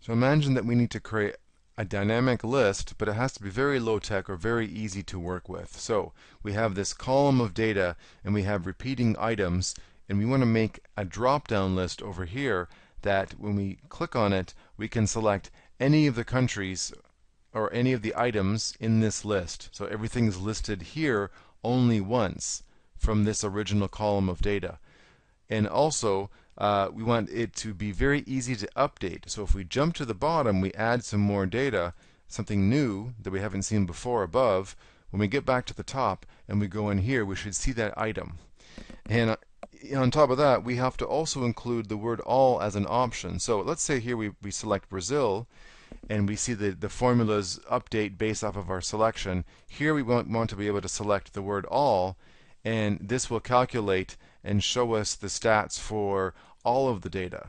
So imagine that we need to create a dynamic list, but it has to be very low tech or very easy to work with. So we have this column of data and we have repeating items, and we want to make a drop down list over here that when we click on it, we can select any of the countries or any of the items in this list. So everything is listed here only once from this original column of data. And also, we want it to be very easy to update. So if we jump to the bottom, we add some more data, something new that we haven't seen before above. When we get back to the top and we go in here, we should see that item. And on top of that, we have to also include the word all as an option. So let's say here we select Brazil, and we see the formulas update based off of our selection. Here we want to be able to select the word all, and this will calculate and show us the stats for all of the data.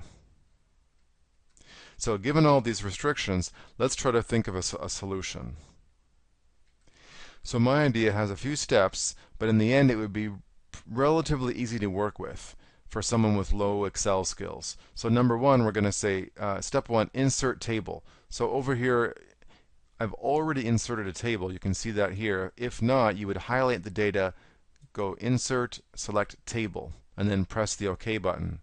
So given all these restrictions, let's try to think of a solution. So my idea has a few steps, but in the end it would be relatively easy to work with for someone with low Excel skills. So number one, we're going to say step one, insert table. So over here, I've already inserted a table. You can see that here. If not, you would highlight the data, go insert, select table, and then press the OK button.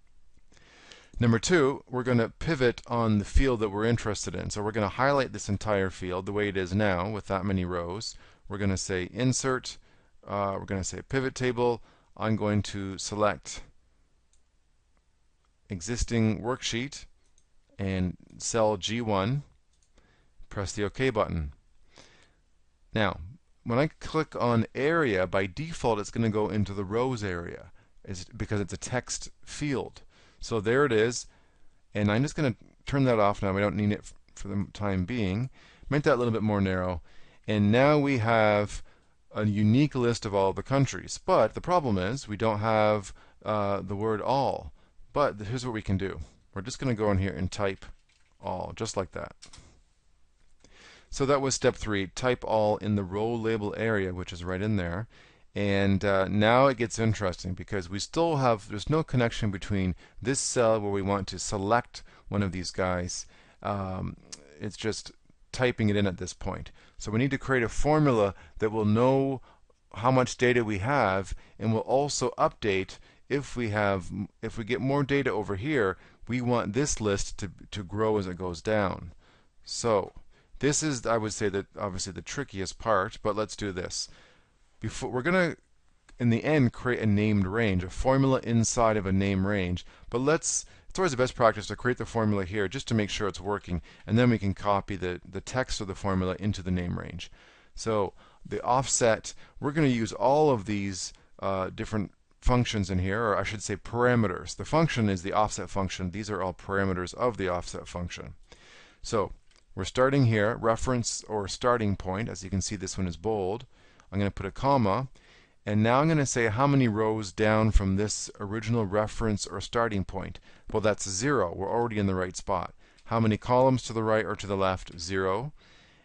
Number two, we're going to pivot on the field that we're interested in. So we're going to highlight this entire field the way it is now with that many rows. We're going to say insert, we're going to say pivot table. I'm going to select existing worksheet and cell G1, press the OK button. Now, when I click on area, by default it's going to go into the rows area because it's a text field. So there it is, and I'm just going to turn that off now. We don't need it for the time being. Make that a little bit more narrow. And now we have a unique list of all the countries. But the problem is we don't have the word all. But here's what we can do. We're just going to go in here and type all, just like that. So that was step three. Type all in the row label area, which is right in there. And now it gets interesting because we still have, there's no connection between this cell where we want to select one of these guys. It's just typing it in at this point. So we need to create a formula that will know how much data we have and will also update if we get more data over here. We want this list to grow as it goes down. So this is, I would say, that obviously the trickiest part, but let's do this. We're going to, in the end, create a named range, a formula inside of a name range. But it's always the best practice to create the formula here just to make sure it's working, and then we can copy the text of the formula into the name range. So the offset, we're going to use all of these different functions in here, or I should say parameters. The function is the offset function. These are all parameters of the offset function. So we're starting here, reference or starting point. As you can see, this one is bold. I'm going to put a comma, and now I'm going to say how many rows down from this original reference or starting point. Well, that's 0. We're already in the right spot. How many columns to the right or to the left? 0.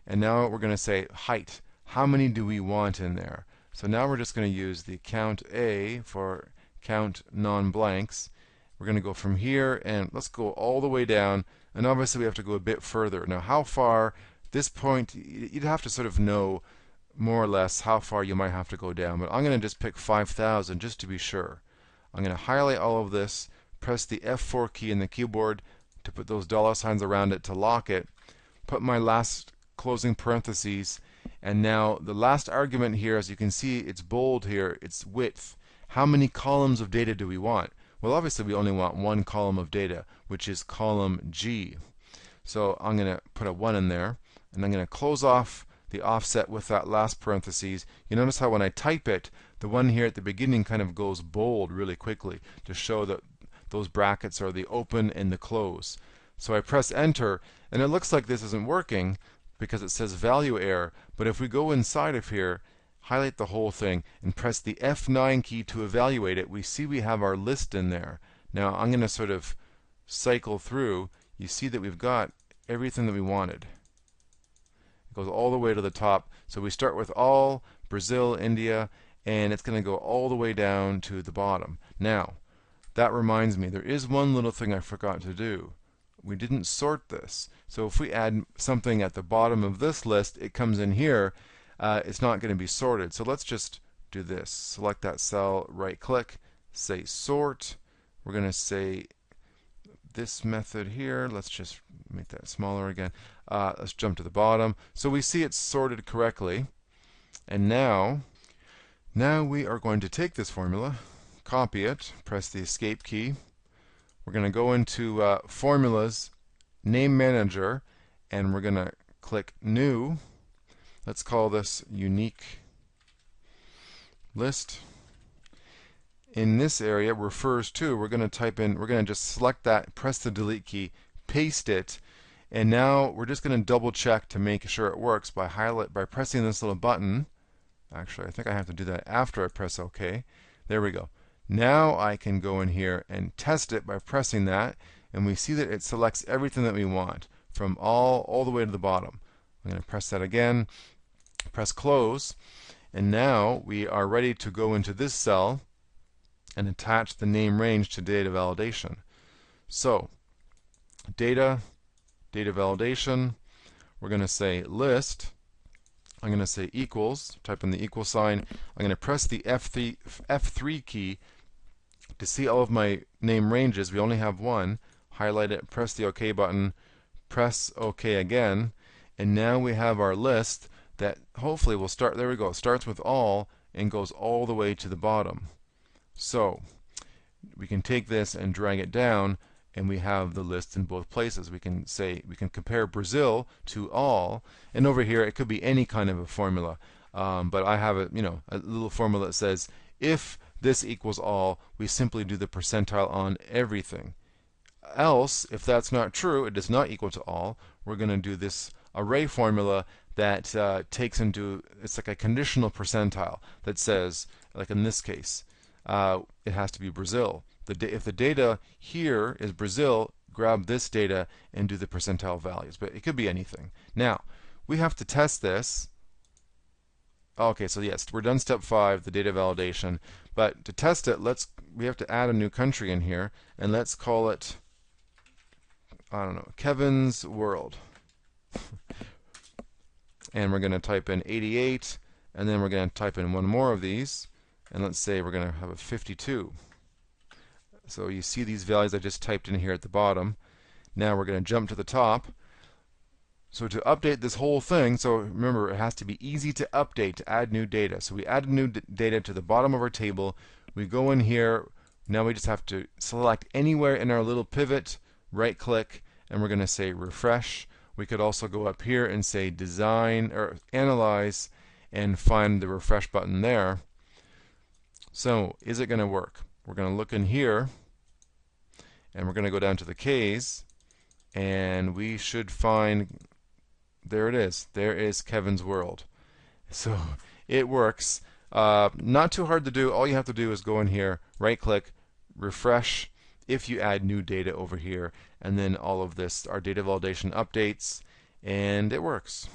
And now we're going to say height. How many do we want in there? So now we're just going to use the count A for count non-blanks. We're going to go from here, and let's go all the way down. And obviously we have to go a bit further. Now how far, this point, you'd have to sort of know more or less how far you might have to go down. But I'm going to just pick 5,000 just to be sure. I'm going to highlight all of this, press the F4 key in the keyboard to put those dollar signs around it to lock it, put my last closing parentheses, and now the last argument here, as you can see, it's bold here, it's width. How many columns of data do we want? Well, obviously we only want one column of data, which is column G. So I'm going to put a 1 in there, and I'm going to close off the offset with that last parentheses. You notice how when I type it, the one here at the beginning kind of goes bold really quickly to show that those brackets are the open and the close. So I press enter, and it looks like this isn't working because it says value error. But if we go inside of here, highlight the whole thing, and press the F9 key to evaluate it, we see we have our list in there. Now I'm going to sort of cycle through. You see that we've got everything that we wanted. Goes all the way to the top. So we start with all, Brazil, India, and it's going to go all the way down to the bottom. Now, that reminds me, there is one little thing I forgot to do. we didn't sort this. So if we add something at the bottom of this list, it comes in here. It's not going to be sorted. So let's just do this. Select that cell, right click, say sort. We're going to say this method here. Let's just make that smaller again. Let's jump to the bottom. So we see it's sorted correctly. And now we are going to take this formula, copy it, press the escape key. We're going to go into Formulas, Name Manager, and we're going to click New. Let's call this Unique List. In this area, refers to, we're going to type in, we're going to just select that, press the delete key, paste it, and now we're just going to double check to make sure it works by pressing this little button. Actually, I think I have to do that after I press OK. There we go. Now I can go in here and test it by pressing that, and we see that it selects everything that we want from all the way to the bottom. I'm going to press that again, press close, and now we are ready to go into this cell and attach the name range to data validation. So, data validation, we're going to say list. I'm going to say equals, type in the equal sign. I'm going to press the F3 key to see all of my name ranges. We only have one. Highlight it, press the OK button, press OK again, and now we have our list that hopefully will start, there we go, starts with all and goes all the way to the bottom. So we can take this and drag it down, and we have the list in both places. We can compare Brazil to all, and over here it could be any kind of a formula. But I have a little formula that says if this equals all, we simply do the percentile on everything. Else, if that's not true, it does not equal to all, we're going to do this array formula that takes into, it's like a conditional percentile that says, like in this case, it has to be Brazil. If the data here is Brazil, grab this data and do the percentile values. But it could be anything. Now, we have to test this. Okay, so yes, we're done step 5, the data validation. But to test it, we have to add a new country in here, and let's call it, I don't know, Kevin's World. And we're going to type in 88, and then we're going to type in one more of these, and let's say we're going to have a 52. So you see these values I just typed in here at the bottom. Now we're going to jump to the top. So to update this whole thing, so remember it has to be easy to update, to add new data. So we add new data to the bottom of our table. We go in here. Now we just have to select anywhere in our little pivot, right click, and we're going to say refresh. We could also go up here and say design or analyze and find the refresh button there. So is it going to work? We're going to look in here, and we're going to go down to the K's, and we should find, there it is. There is Kevin's World. So it works. Not too hard to do. All you have to do is go in here, right click, refresh if you add new data over here, and then all of this, our data validation updates, and it works.